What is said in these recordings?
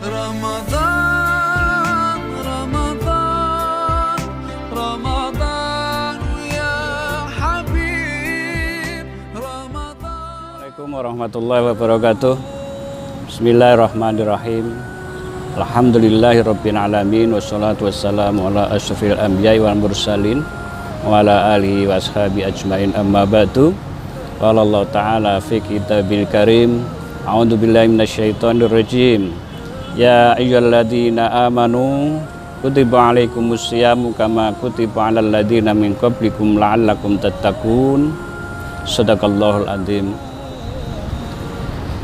Ramadan, Ramadan, Ramadan ya Habib, Ramadan. Assalamualaikum warahmatullahi wabarakatuh. Bismillahirrahmanirrahim. Alhamdulillahirabbil alamin wassalatu wassalamu ala asyrofil anbiya'i wal mursalin wa ala alihi washabi ajmain amma ba'du. Qala Allah ta'ala fi kitabil karim, a'udzu billahi minasyaitonir rajim. Ya ayyuhalladzina amanu kutiba alaikumus syamu kama kutiba alal ladzina min qablikum la'allakum tattaqun. Shadaqallahul adzim.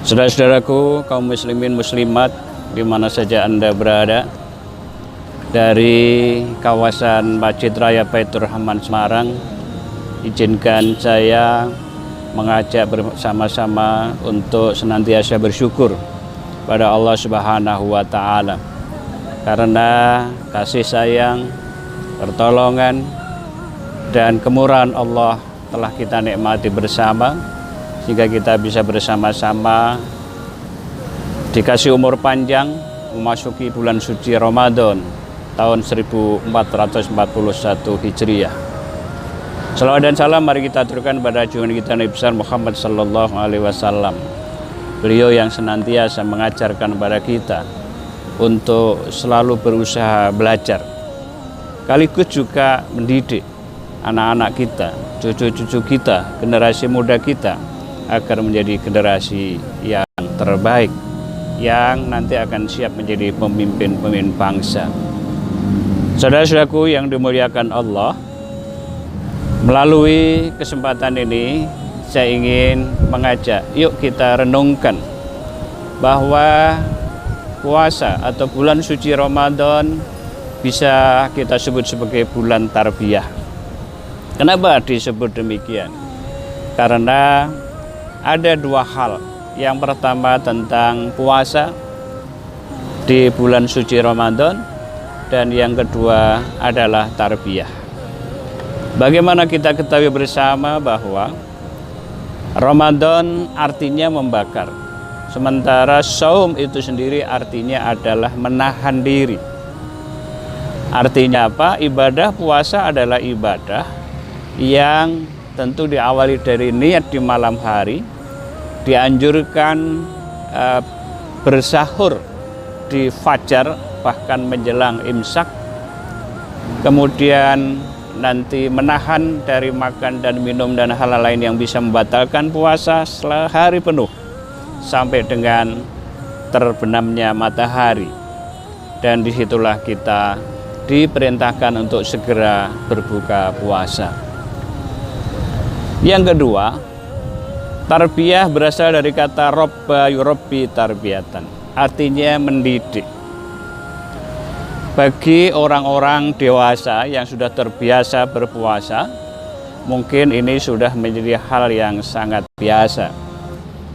Saudara-saudaraku kaum muslimin muslimat di mana saja Anda berada, dari kawasan Masjid Raya Baitur Rahman Semarang, izinkan saya mengajak bersama-sama untuk senantiasa bersyukur pada Allah Subhanahu wa Ta'ala, karena kasih sayang, pertolongan, dan kemurahan Allah telah kita nikmati bersama, sehingga kita bisa bersama-sama dikasih umur panjang memasuki bulan suci Ramadan tahun 1441 Hijriah. Salawat dan salam mari kita aturkan pada junjungan kita Nabi besar Muhammad sallallahu alaihi wasallam. Beliau yang senantiasa mengajarkan kepada kita untuk selalu berusaha belajar, sekaligus juga mendidik anak-anak kita, cucu-cucu kita, generasi muda kita agar menjadi generasi yang terbaik, yang nanti akan siap menjadi pemimpin-pemimpin bangsa. Saudara-saudaraku yang dimuliakan Allah, melalui kesempatan ini saya ingin mengajak, yuk kita renungkan bahwa puasa atau bulan suci Ramadan bisa kita sebut sebagai bulan tarbiyah. Kenapa disebut demikian? Karena ada dua hal. Yang pertama tentang puasa di bulan suci Ramadan, dan yang kedua adalah tarbiyah. Bagaimana kita ketahui bersama bahwa Ramadan artinya membakar, sementara saum itu sendiri artinya adalah menahan diri. Artinya apa? Ibadah puasa adalah ibadah yang tentu diawali dari niat di malam hari, dianjurkan bersahur di fajar bahkan menjelang imsak, kemudian nanti menahan dari makan dan minum dan hal lain yang bisa membatalkan puasa sehari penuh sampai dengan terbenamnya matahari, dan disitulah kita diperintahkan untuk segera berbuka puasa. Yang kedua, tarbiyah berasal dari kata robba yurabbi tarbiyatan, artinya mendidik. Bagi orang-orang dewasa yang sudah terbiasa berpuasa, mungkin ini sudah menjadi hal yang sangat biasa,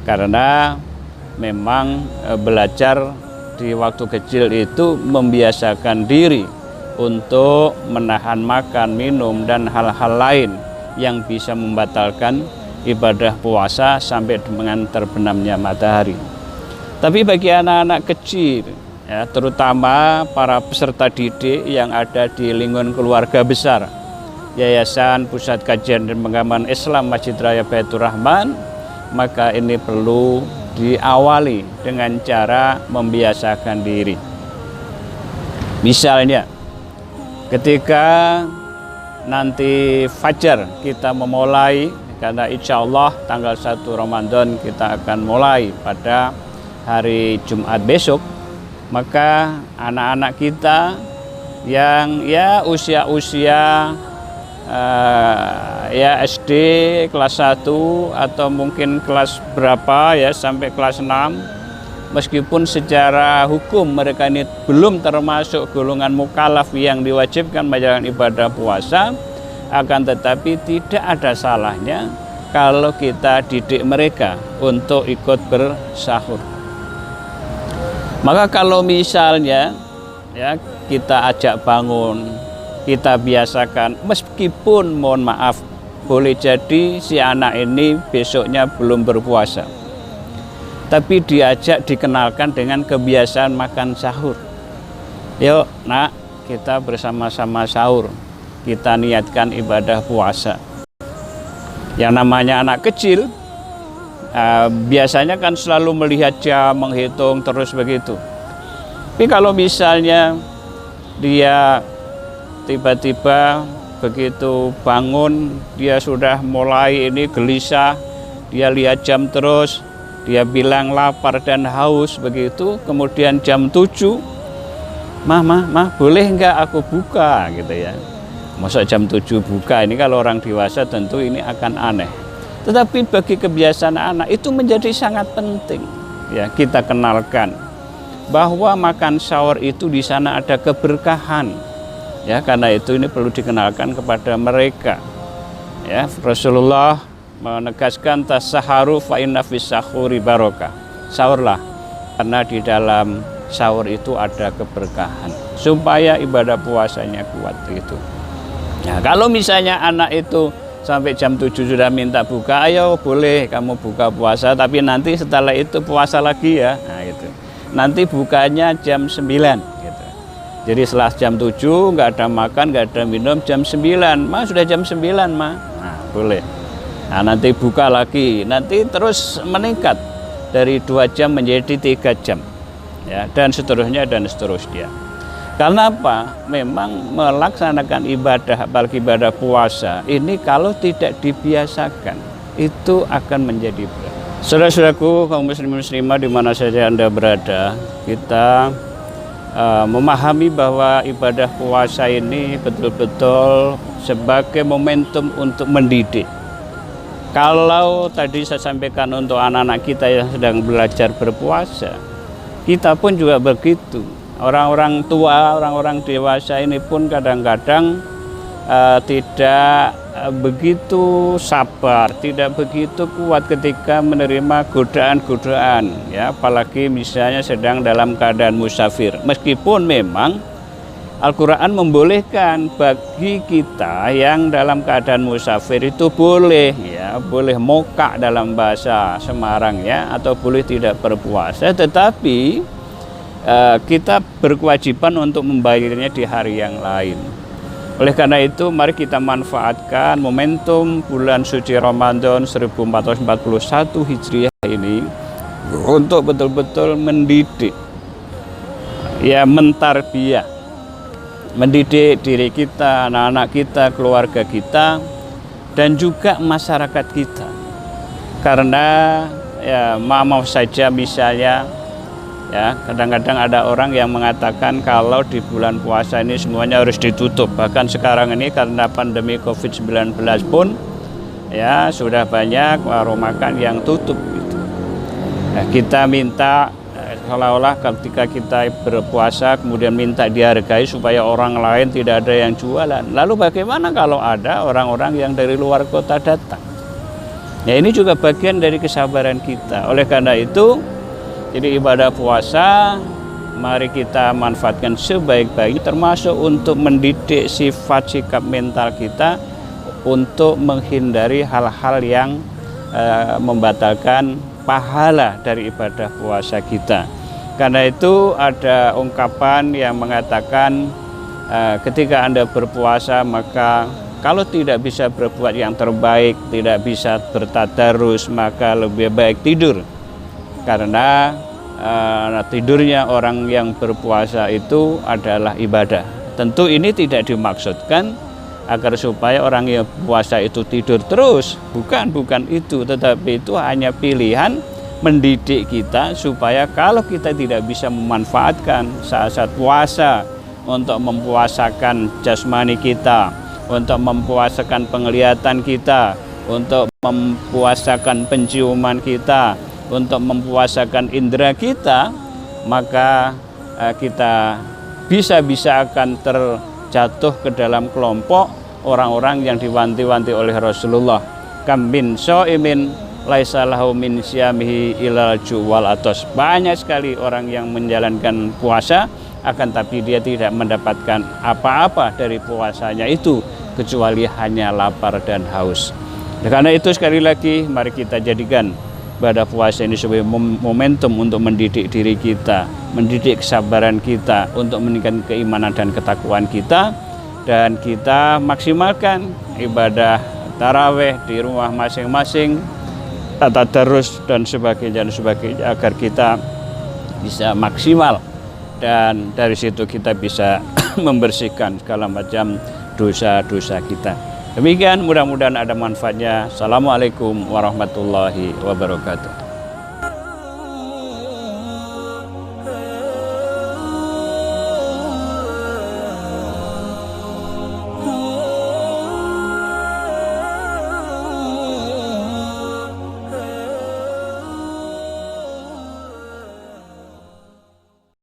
karena memang belajar di waktu kecil itu membiasakan diri untuk menahan makan, minum, dan hal-hal lain yang bisa membatalkan ibadah puasa sampai dengan terbenamnya matahari. Tapi bagi anak-anak kecil, ya, terutama para peserta didik yang ada di lingkungan keluarga besar Yayasan Pusat Kajian dan Pengembangan Islam Masjid Raya Baitur Rahman, maka ini perlu diawali dengan cara membiasakan diri. Misalnya, ketika nanti fajar kita memulai, karena insya Allah tanggal 1 Ramadan kita akan mulai pada hari Jumat besok, maka anak-anak kita yang ya usia-usia ya SD kelas 1 atau mungkin kelas berapa ya sampai kelas 6, meskipun secara hukum mereka ini belum termasuk golongan mukallaf yang diwajibkan menjalankan ibadah puasa, akan tetapi tidak ada salahnya kalau kita didik mereka untuk ikut bersahur. Maka kalau misalnya ya kita ajak bangun, kita biasakan, meskipun mohon maaf boleh jadi si anak ini besoknya belum berpuasa, tapi diajak dikenalkan dengan kebiasaan makan sahur. Yuk nak, kita bersama-sama sahur, kita niatkan ibadah puasa. Yang namanya anak kecil biasanya kan selalu melihat jam, menghitung terus begitu. Tapi kalau misalnya dia tiba-tiba begitu bangun, dia sudah mulai ini gelisah, dia lihat jam terus, dia bilang lapar dan haus begitu, kemudian jam 7, mah boleh enggak aku buka gitu ya. Masa jam 7 buka, ini kalau orang dewasa tentu ini akan aneh. Tetapi bagi kebiasaan anak itu menjadi sangat penting ya, kita kenalkan bahwa makan sahur itu di sana ada keberkahan ya, karena itu ini perlu dikenalkan kepada mereka ya. Rasulullah menegaskan tasaharu fa inna fis sahuri barokah, sahurlah karena di dalam sahur itu ada keberkahan supaya ibadah puasanya kuat gitu. Nah, kalau misalnya anak itu sampai jam 7 sudah minta buka, ayo boleh kamu buka puasa, tapi nanti setelah itu puasa lagi ya. Nah itu. Nanti bukanya jam 9 gitu. Jadi setelah jam 7 nggak ada makan, nggak ada minum, jam 9, Ma sudah jam 9 Ma. Nah, boleh. Nah, nanti buka lagi, nanti terus meningkat dari 2 jam menjadi 3 jam. Ya, dan seterusnya dan seterusnya. Karena apa? Memang melaksanakan ibadah, apalagi ibadah puasa, ini kalau tidak dibiasakan, itu akan menjadi berat. Saudara-saudaraku, kaum muslimin muslimah di mana saja Anda berada, kita memahami bahwa ibadah puasa ini betul-betul sebagai momentum untuk mendidik. Kalau tadi saya sampaikan untuk anak-anak kita yang sedang belajar berpuasa, kita pun juga begitu. Orang-orang tua, orang-orang dewasa ini pun kadang-kadang tidak begitu sabar, tidak begitu kuat ketika menerima godaan-godaan ya, apalagi misalnya sedang dalam keadaan musafir. Meskipun memang Al-Quran membolehkan bagi kita yang dalam keadaan musafir itu boleh ya, boleh moka dalam bahasa Semarang ya, atau boleh tidak berpuasa, tetapi kita berkewajiban untuk membayarnya di hari yang lain. Oleh karena itu mari kita manfaatkan momentum bulan suci Ramadan 1441 Hijriah ini untuk betul-betul mendidik ya, mentarbiyah, mendidik diri kita, anak-anak kita, keluarga kita, dan juga masyarakat kita. Karena ya maaf saja misalnya ya, kadang-kadang ada orang yang mengatakan kalau di bulan puasa ini semuanya harus ditutup. Bahkan sekarang ini karena pandemi COVID-19 pun ya sudah banyak warung makan yang tutup gitu. Nah, kita minta seolah-olah ketika kita berpuasa kemudian minta dihargai supaya orang lain tidak ada yang jualan. Lalu bagaimana kalau ada orang-orang yang dari luar kota datang? Ya, ini juga bagian dari kesabaran kita. Oleh karena itu, jadi ibadah puasa mari kita manfaatkan sebaik-baiknya, termasuk untuk mendidik sifat sikap mental kita untuk menghindari hal-hal yang membatalkan pahala dari ibadah puasa kita. Karena itu ada ungkapan yang mengatakan ketika Anda berpuasa maka kalau tidak bisa berbuat yang terbaik, tidak bisa bertadarus, maka lebih baik tidur. Karena tidurnya orang yang berpuasa itu adalah ibadah. Tentu ini tidak dimaksudkan agar supaya orang yang puasa itu tidur terus, bukan itu, tetapi itu hanya pilihan mendidik kita supaya kalau kita tidak bisa memanfaatkan saat-saat puasa untuk mempuasakan jasmani kita, untuk mempuasakan penglihatan kita, untuk mempuasakan penciuman kita, untuk mempuasakan indera kita, maka kita bisa akan terjatuh ke dalam kelompok orang-orang yang diwanti-wanti oleh Rasulullah. Kam min shaimin laisa lahu min siyamihi ilal juwal atos. Banyak sekali orang yang menjalankan puasa akan tapi dia tidak mendapatkan apa-apa dari puasanya itu kecuali hanya lapar dan haus. Karena itu sekali lagi mari kita jadikan ibadah puasa ini sebagai momentum untuk mendidik diri kita, mendidik kesabaran kita, untuk meningkatkan keimanan dan ketakwaan kita, dan kita maksimalkan ibadah tarawih di rumah masing-masing, tadarus dan sebagainya agar kita bisa maksimal, dan dari situ kita bisa membersihkan segala macam dosa-dosa kita. Demikian, mudah-mudahan ada manfaatnya. Assalamualaikum warahmatullahi wabarakatuh.